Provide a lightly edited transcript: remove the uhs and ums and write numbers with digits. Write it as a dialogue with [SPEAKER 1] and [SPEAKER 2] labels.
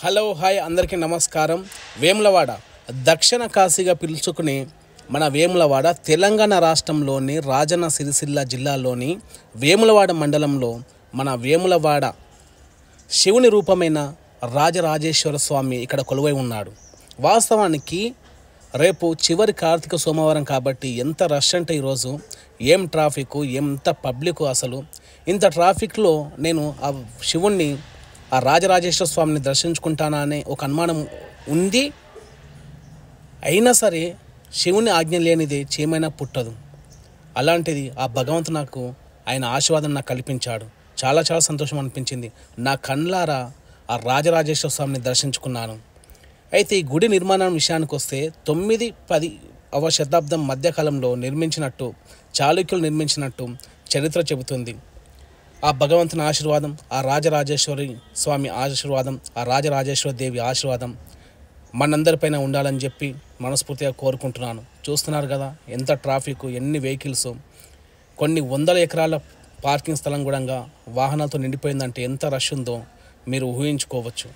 [SPEAKER 1] Hello hi అందరికీ నమస్కారం. వేములవాడ దక్షిణ కాశీగా పిలుచుకునే మన వేములవాడ తెలంగాణ రాష్ట్రంలోని రాజన్న సిరిసిల్ల జిల్లాలోని వేములవాడ మండలంలో మన వేములవాడ శివుని రూపమైన రాజరాజేశ్వర స్వామి ఇక్కడ కొలువై ఉన్నాడు. వాస్తవానికి రేపు చివరి కార్తీక సోమవారం కాబట్టి ఎంత రష్ అంటే ఈరోజు ఏం ట్రాఫిక్, ఎంత పబ్లిక్. అసలు ఇంత ట్రాఫిక్లో నేను ఆ శివుణ్ణి, ఆ రాజరాజేశ్వర స్వామిని దర్శించుకుంటానా అనే ఒక అనుమానం ఉంది. అయినా సరే శివుని ఆజ్ఞ లేనిది చీమైనా పుట్టదు. అలాంటిది ఆ భగవంతుడు నాకు ఆయన ఆశీర్వాదం నాకు కల్పించాడు. చాలా చాలా సంతోషం అనిపించింది. నా కళ్ళారా ఆ రాజరాజేశ్వర స్వామిని దర్శించుకున్నాను. అయితే ఈ గుడి నిర్మాణం విషయానికి వస్తే 9-10వ శతాబ్దం మధ్యకాలంలో నిర్మించినట్టు, చాళుక్యులు నిర్మించినట్టు చరిత్ర చెబుతుంది. ఆ భగవంతుని ఆశీర్వాదం, ఆ రాజరాజేశ్వరి స్వామి ఆశీర్వాదం, ఆ రాజరాజేశ్వరి దేవి ఆశీర్వాదం మనందరిపైన ఉండాలని చెప్పి మనస్ఫూర్తిగా కోరుకుంటున్నాను. చూస్తున్నారు కదా ఎంత ట్రాఫిక్, ఎన్ని వెహికల్స్, కొన్ని వందల ఎకరాల పార్కింగ్ స్థలం కూడా వాహనాలతో నిండిపోయిందంటే ఎంత రష్ ఉందో మీరు ఊహించుకోవచ్చు.